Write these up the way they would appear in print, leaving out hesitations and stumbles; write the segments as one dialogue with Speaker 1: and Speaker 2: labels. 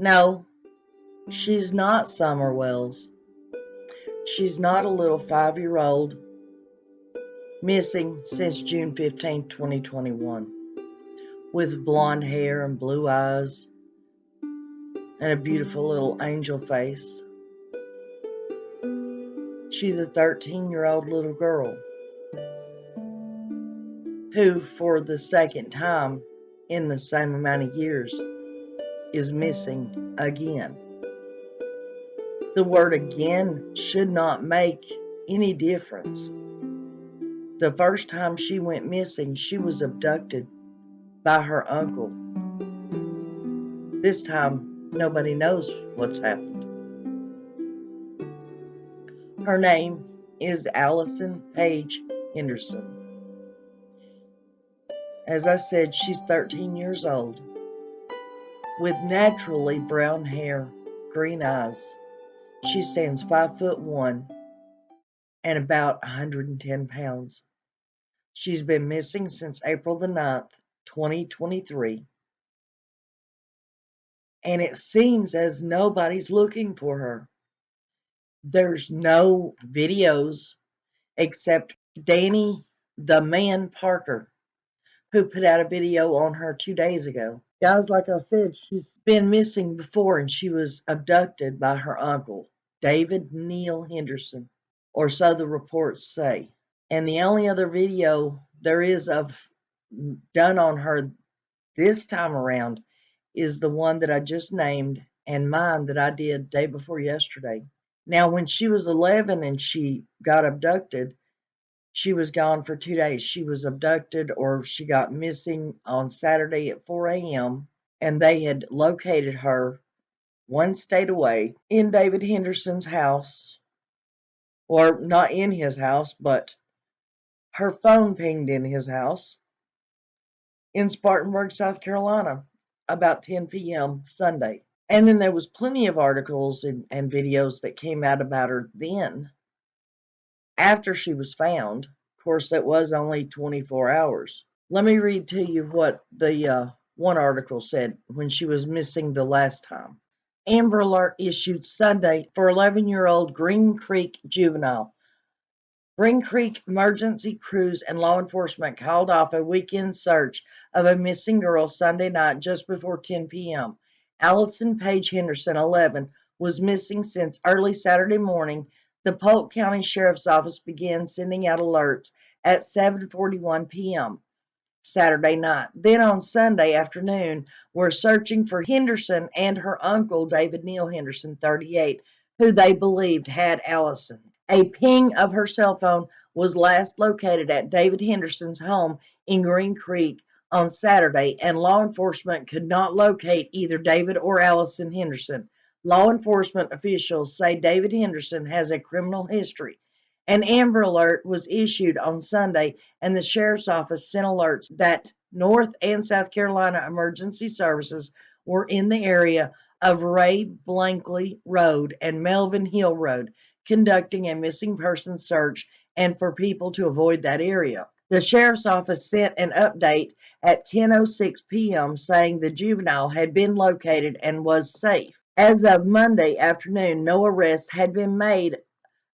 Speaker 1: No, she's not Summerwells. She's not a little 5-year-old missing since June 15, 2021, with blonde hair and blue eyes and a beautiful little angel face. She's a 13-year-old little girl who, for the second time in the same amount of years, is missing again. The word again should not make any difference. The first time she went missing, she was abducted by her uncle. This time, nobody knows what's happened. Her name is Allison Paige Henderson. As I said, she's 13 years old, with naturally brown hair, green eyes. She stands 5'1" and about 110 pounds. She's been missing since April the 9th, 2023. And it seems as nobody's looking for her. There's no videos except Danny the Man Parker, who put out a video on her 2 days ago. Guys, like I said, she's been missing before, and she was abducted by her uncle, David Neil Henderson, or so the reports say. And the only other video there is of done on her this time around is the one that I just named, and mine that I did day before yesterday. Now, when she was 11 and she got abducted, she was gone for 2 days. She was abducted, or she got missing on Saturday at 4 a.m., and they had located her one state away in David Henderson's house, or not in his house, but her phone pinged in his house in Spartanburg, South Carolina, about 10 p.m. Sunday. And then there was plenty of articles and videos that came out about her then, after she was found. Of course, that was only 24 hours. Let me read to you what the one article said when she was missing the last time. Amber Alert issued Sunday for 11-year-old Green Creek juvenile. Green Creek emergency crews and law enforcement called off a weekend search of a missing girl Sunday night just before 10 p.m. Allison Paige Henderson, 11, was missing since early Saturday morning. The Polk County Sheriff's Office began sending out alerts at 7:41 p.m. Saturday night. Then on Sunday afternoon, we're searching for Henderson and her uncle, David Neil Henderson, 38, who they believed had Allison. A ping of her cell phone was last located at David Henderson's home in Green Creek on Saturday, and law enforcement could not locate either David or Allison Henderson. Law enforcement officials say David Henderson has a criminal history. An Amber Alert was issued on Sunday, and the Sheriff's Office sent alerts that North and South Carolina emergency services were in the area of Ray Blankley Road and Melvin Hill Road, conducting a missing person search, and for people to avoid that area. The Sheriff's Office sent an update at 10:06 p.m. saying the juvenile had been located and was safe. As of Monday afternoon, no arrests had been made,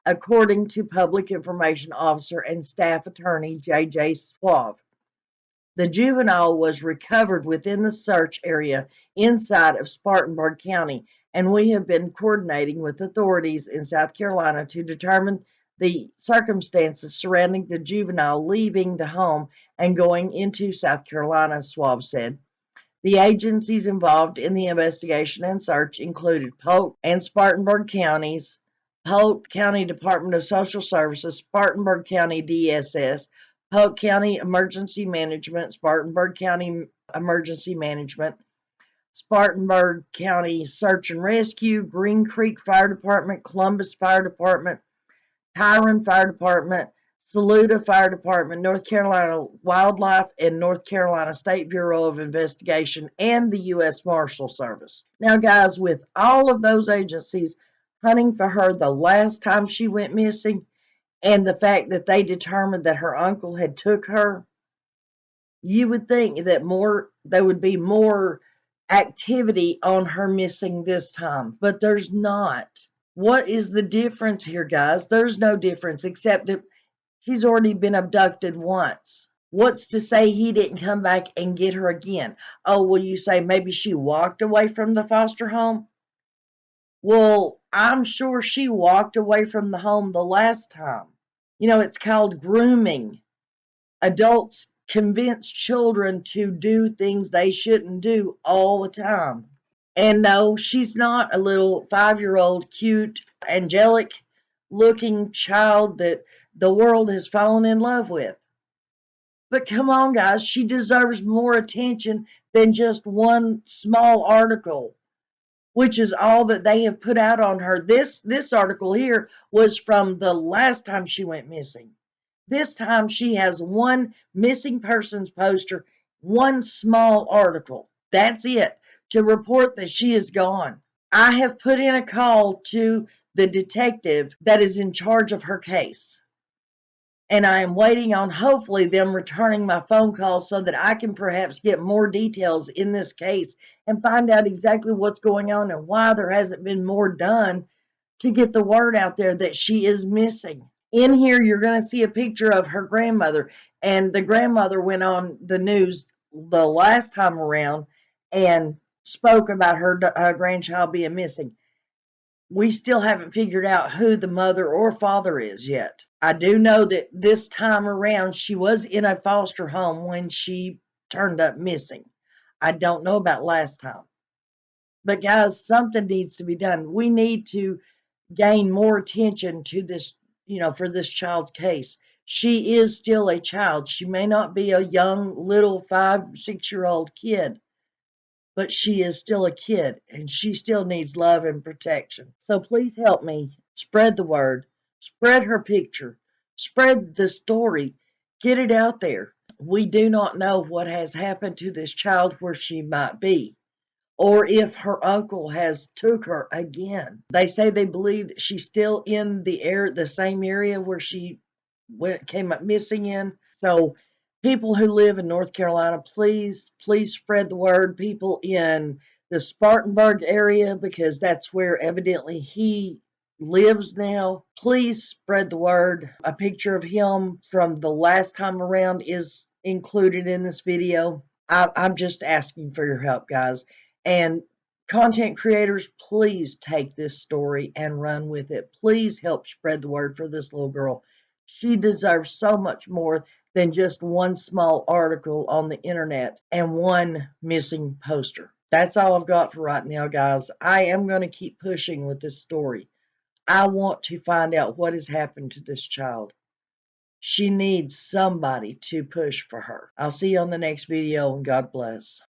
Speaker 1: according to Public Information Officer and Staff Attorney J.J. Suave. The juvenile was recovered within the search area inside of Spartanburg County, and we have been coordinating with authorities in South Carolina to determine the circumstances surrounding the juvenile leaving the home and going into South Carolina, Suave said. The agencies involved in the investigation and search included Polk and Spartanburg counties, Polk County Department of Social Services, Spartanburg County DSS, Polk County Emergency Management, Spartanburg County Emergency Management, Spartanburg County Search and Rescue, Green Creek Fire Department, Columbus Fire Department, Tyrone Fire Department, Saluda Fire Department, North Carolina Wildlife, and North Carolina State Bureau of Investigation, and the U.S. Marshal Service. Now, guys, with all of those agencies hunting for her the last time she went missing, and the fact that they determined that her uncle had took her, you would think that there would be more activity on her missing this time, but there's not. What is the difference here, guys? There's no difference except that she's already been abducted once. What's to say he didn't come back and get her again? Oh, will you say maybe she walked away from the foster home? Well, I'm sure she walked away from the home the last time. You know, it's called grooming. Adults convince children to do things they shouldn't do all the time. And no, she's not a little 5-year-old, cute, angelic looking child that the world has fallen in love with. But come on, guys, she deserves more attention than just one small article, which is all that they have put out on her. This article here was from the last time she went missing. This time she has one missing persons poster, one small article. That's it, to report that she is gone. I have put in a call to the detective that is in charge of her case. And I am waiting on hopefully them returning my phone call so that I can perhaps get more details in this case and find out exactly what's going on and why there hasn't been more done to get the word out there that she is missing. In here, you're going to see a picture of her grandmother, and the grandmother went on the news the last time around and spoke about her grandchild being missing. We still haven't figured out who the mother or father is yet. I do know that this time around she was in a foster home when she turned up missing. I don't know about last time. But guys, something needs to be done. We need to gain more attention to this, for this child's case. She is still a child. She may not be a young little 5, 6-year-old kid, but she is still a kid and she still needs love and protection. So please help me spread the word, spread her picture, spread the story, get it out there. We do not know what has happened to this child, where she might be, or if her uncle has took her again. They say they believe that she's still in the same area where she came up missing in. So people who live in North Carolina, please spread the word. People in the Spartanburg area, because that's where evidently he lives now. Please spread the word. A picture of him from the last time around is included in this video. I'm just asking for your help, guys. And content creators, please take this story and run with it. Please help spread the word for this little girl. She deserves so much more than just one small article on the internet and one missing poster. That's all I've got for right now, guys. I am going to keep pushing with this story. I want to find out what has happened to this child. She needs somebody to push for her. I'll see you on the next video, and God bless.